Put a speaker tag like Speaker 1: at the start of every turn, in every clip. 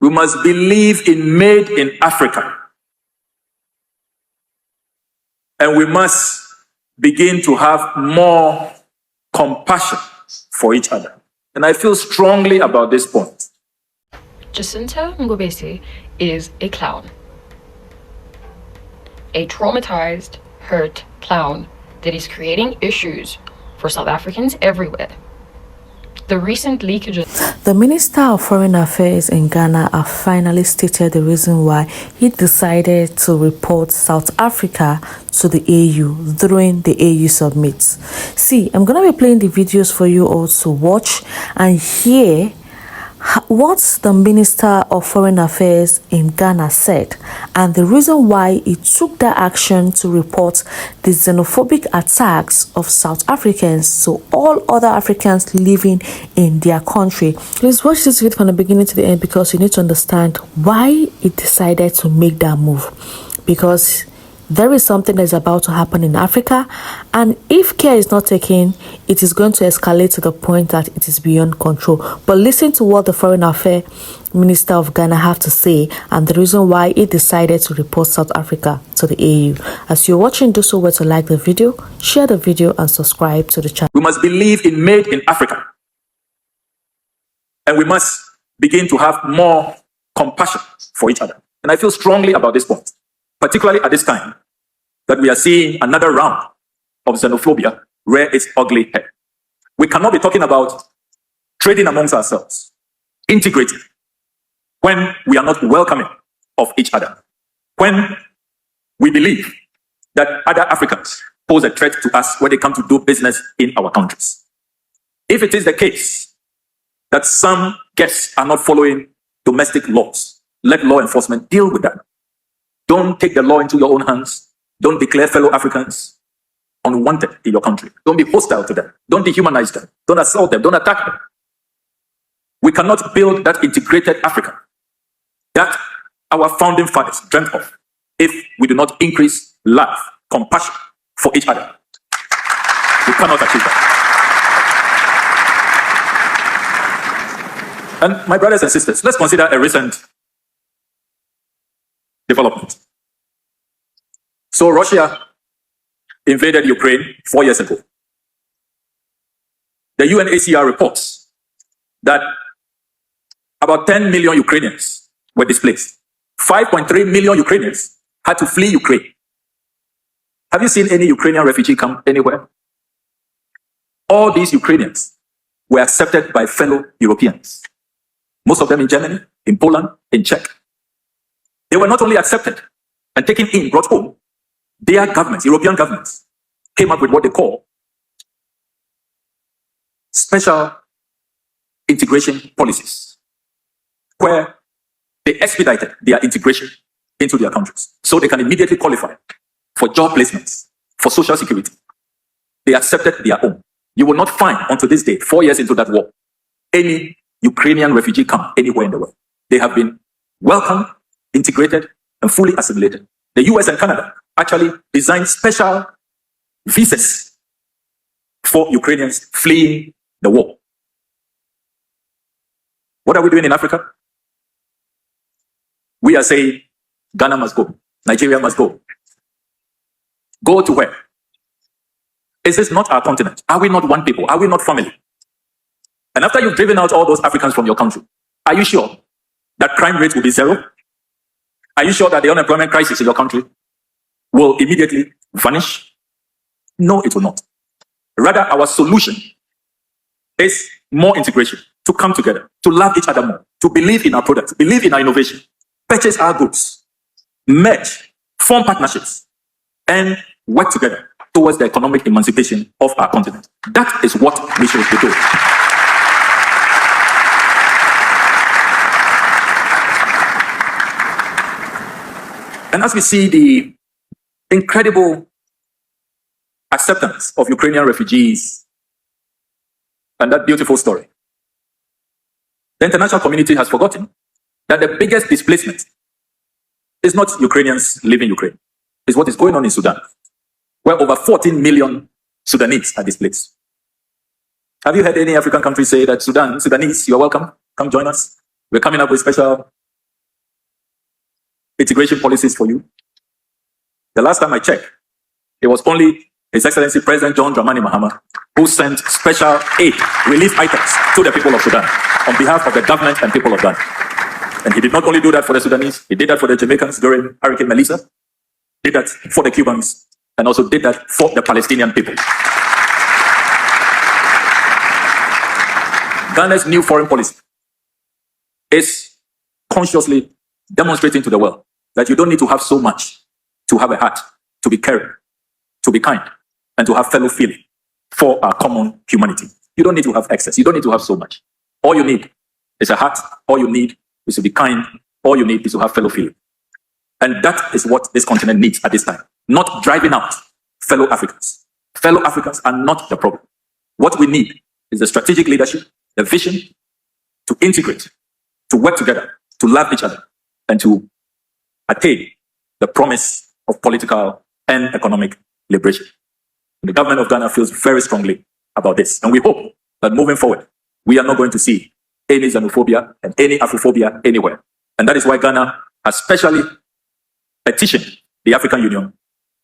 Speaker 1: We must believe in made in Africa. And we must begin to have more compassion for each other. And I feel strongly about this point.
Speaker 2: Jacinta Ngobese is a clown. A traumatized, hurt clown that is creating issues for South Africans everywhere. The recent leakages.
Speaker 3: The Minister of Foreign Affairs in Ghana have finally stated the reason why he decided to report South Africa to the AU during the AU summit. See, I'm going to be playing the videos for you all to watch and hear what the Minister of Foreign Affairs in Ghana said and the reason why he took that action to report the xenophobic attacks of South Africans to all other Africans living in their country. Please watch this video from the beginning to the end because you need to understand why he decided to make that move, because there is something that's about to happen in Africa, and if care is not taken, it is going to escalate to the point that it is beyond control. But listen to what the Foreign Affairs Minister of Ghana have to say and the reason why he decided to report South Africa to the AU. As you're watching, do so well to like the video, share the video, and subscribe to the channel.
Speaker 1: We must believe in made in Africa. And we must begin to have more compassion for each other. And I feel strongly about this point, particularly at this time that we are seeing another round of xenophobia rear its ugly head. We cannot be talking about trading amongst ourselves, integrating, when we are not welcoming of each other, when we believe that other Africans pose a threat to us when they come to do business in our countries. If it is the case that some guests are not following domestic laws, let law enforcement deal with that. Don't take the law into your own hands. Don't declare fellow Africans unwanted in your country. Don't be hostile to them. Don't dehumanize them. Don't assault them. Don't attack them. We cannot build that integrated Africa that our founding fathers dreamt of if we do not increase love, compassion for each other. We cannot achieve that. And my brothers and sisters, let's consider a recent development. So Russia invaded Ukraine 4 years ago. The UNHCR reports that about 10 million Ukrainians were displaced. 5.3 million Ukrainians had to flee Ukraine. Have you seen any Ukrainian refugee camp anywhere? All these Ukrainians were accepted by fellow Europeans. Most of them in Germany, in Poland, in Czech. They were not only accepted and taken in, brought home, their governments, European governments, came up with what they call special integration policies, where they expedited their integration into their countries so they can immediately qualify for job placements, for social security. They accepted their own. You will not find until this day, 4 years into that war, any Ukrainian refugee camp anywhere in the world. They have been welcomed, integrated, and fully assimilated. The US and Canada actually designed special visas for Ukrainians fleeing the war. What are we doing in Africa? We are saying Ghana must go, Nigeria must go. Go to where? Is this not our continent? Are we not one people? Are we not family? And after you've driven out all those Africans from your country, are you sure that crime rate will be zero? Are you sure that the unemployment crisis in your country will immediately vanish? No, it will not. Rather, our solution is more integration, to come together, to love each other more, to believe in our products, believe in our innovation, purchase our goods, merge, form partnerships, and work together towards the economic emancipation of our continent. That is what we should be doing. And as we see the incredible acceptance of Ukrainian refugees and that beautiful story, the international community has forgotten that the biggest displacement is not Ukrainians leaving Ukraine. It's what is going on in Sudan, where over 14 million Sudanese are displaced. Have you heard any African country say that Sudanese, you're welcome, come join us? We're coming up with special integration policies for you? The last time I checked, it was only His Excellency President John Dramani Mahama who sent special aid, relief items to the people of Sudan on behalf of the government and people of Ghana. And he did not only do that for the Sudanese, he did that for the Jamaicans during Hurricane Melissa, did that for the Cubans, and also did that for the Palestinian people. Ghana's new foreign policy is consciously demonstrating to the world that you don't need to have so much to have a heart, to be caring, to be kind, and to have fellow feeling for our common humanity. You don't need to have excess. You don't need to have so much. All you need is a heart. All you need is to be kind. All you need is to have fellow feeling. And that is what this continent needs at this time. Not driving out fellow Africans. Fellow Africans are not the problem. What we need is the strategic leadership, the vision to integrate, to work together, to love each other, and to attain the promise of political and economic liberation. The government of Ghana feels very strongly about this. And we hope that moving forward, we are not going to see any xenophobia and any Afrophobia anywhere. And that is why Ghana has specially petitioned the African Union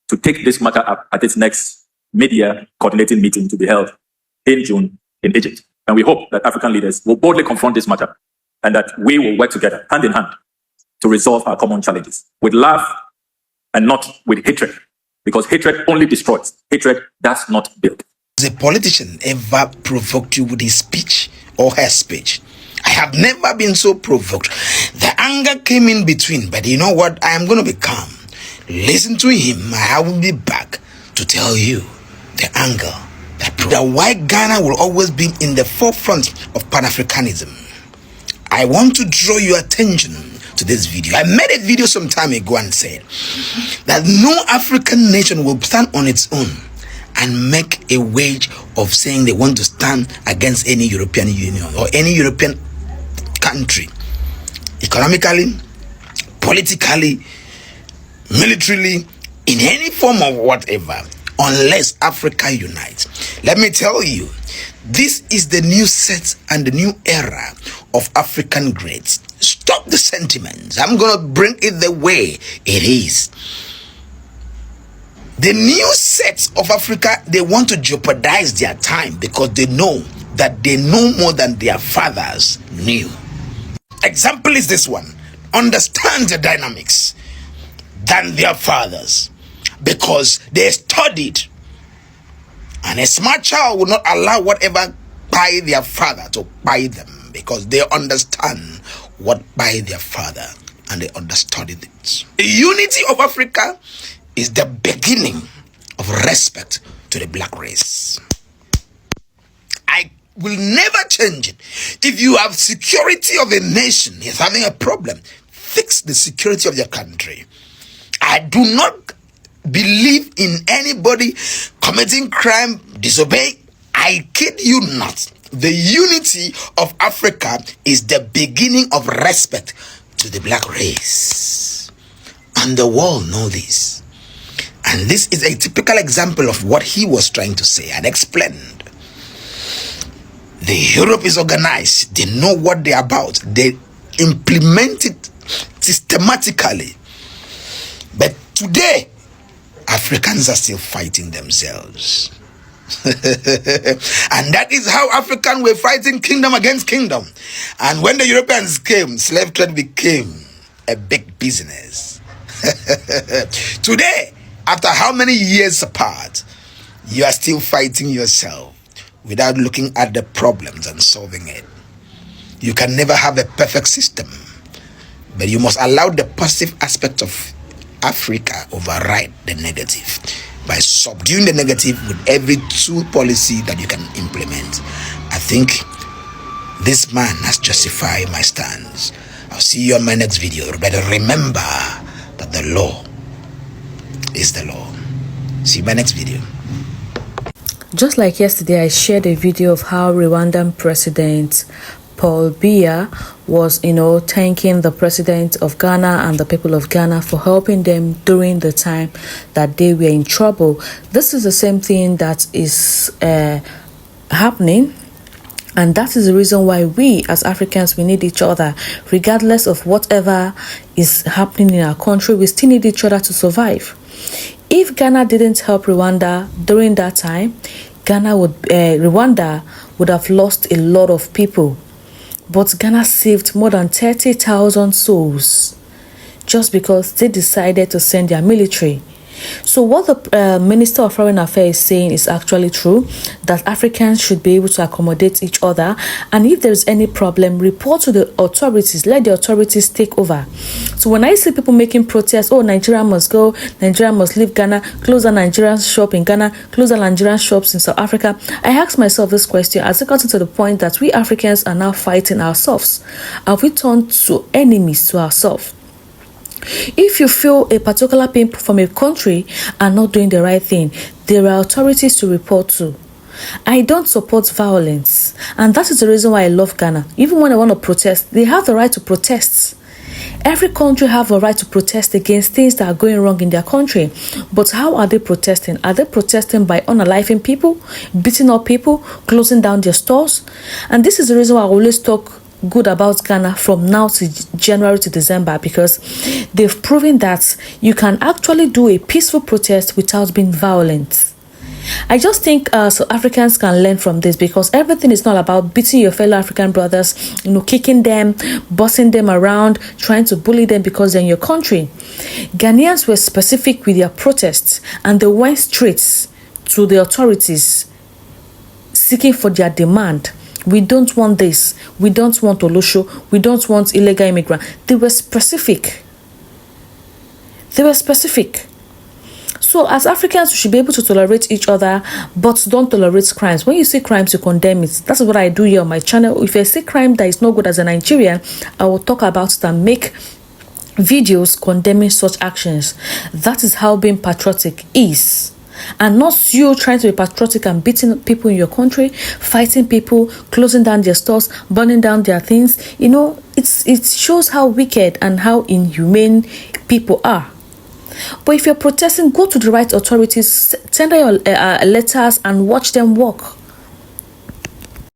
Speaker 1: to take this matter up at its next mid-year coordinating meeting to be held in June in Egypt. And we hope that African leaders will boldly confront this matter and that we will work together, hand in hand, to resolve our common challenges with love and not with hatred. Because hatred only destroys. Hatred does not build.
Speaker 4: Has a politician ever provoked you with his speech or her speech? I have never been so provoked. The anger came in between, but you know what? I am going to be calm. Listen to him. I will be back to tell you the anger that why Ghana will always be in the forefront of Pan-Africanism. I want to draw your attention to this video. I made a video some time ago and said that no African nation will stand on its own and make a wage of saying they want to stand against any European Union or any European country, economically, politically, militarily, in any form of whatever, unless Africa unites. Let me tell you, this is the new set and the new era of African greats. Stop the sentiments. I'm going to bring it the way it is. The new sets of Africa, they want to jeopardize their time because they know that they know more than their fathers knew. Example is this one. Understand the dynamics than their fathers because they studied. And a smart child will not allow whatever by their father to buy them because they understand what by their father and they understood it. The unity of Africa is the beginning of respect to the black race. I will never change it. If you have security of a nation is having a problem, fix the security of your country. I do not believe in anybody committing crime, disobey. I kid you not. The unity of Africa is the beginning of respect to the black race. And the world know this. And this is a typical example of what he was trying to say and explained. The Europe is organized. They know what they're about. They implement it systematically. But today, Africans are still fighting themselves. And that is how Africans were fighting kingdom against kingdom. And when the Europeans came, slave trade became a big business. Today, after how many years apart, you are still fighting yourself without looking at the problems and solving it. You can never have a perfect system, but you must allow the positive aspect of Africa override the negative by subduing the negative with every tool policy that you can implement. I think this man has justified my stance. I'll see you on my next video. But remember that the law is the law. See you in my next video.
Speaker 3: Just like yesterday, I shared a video of how Rwandan President Paul Biya was, thanking the president of Ghana and the people of Ghana for helping them during the time that they were in trouble. This is the same thing that is happening And that is the reason why we as Africans, we need each other. Regardless of whatever is happening in our country, we still need each other to survive. If Ghana didn't help Rwanda during that time, Rwanda would have lost a lot of people. But Ghana saved more than 30,000 souls just because they decided to send their military. So what the Minister of Foreign Affairs is saying is actually true, that Africans should be able to accommodate each other, and if there's any problem, report to the authorities, let the authorities take over. So when I see people making protests, oh, Nigeria must go, Nigeria must leave Ghana, close a Nigerian shop in Ghana, close a Nigerian shops in South Africa, I ask myself this question, has it gotten to the point that we Africans are now fighting ourselves? Have we turned to enemies to ourselves? If you feel a particular people from a country are not doing the right thing, there are authorities to report to. I don't support violence, and that is the reason why I love Ghana. Even when I want to protest, they have the right to protest. Every country have a right to protest against things that are going wrong in their country. But how are they protesting? Are they protesting by unaliving people, beating up people, closing down their stores? And this is the reason why I always talk good about Ghana from now to January to December, because they've proven that you can actually do a peaceful protest without being violent. I just think South Africans can learn from this, because everything is not about beating your fellow African brothers, kicking them, bossing them around, trying to bully them because they're in your country. Ghanaians were specific with their protests, and they went straight to the authorities seeking for their demand. We don't want this. We don't want Olosho. We don't want illegal immigrant. They were specific. So as Africans, we should be able to tolerate each other, but don't tolerate crimes. When you see crimes, you condemn it. That's what I do here on my channel. If I see crime that is not good as a Nigerian, I will talk about it and make videos condemning such actions. That is how being patriotic is. And not you trying to be patriotic and beating people in your country, fighting people, closing down their stores, burning down their things. It shows how wicked and how inhumane people are. But if you're protesting, go to the right authorities, send your letters and watch them work.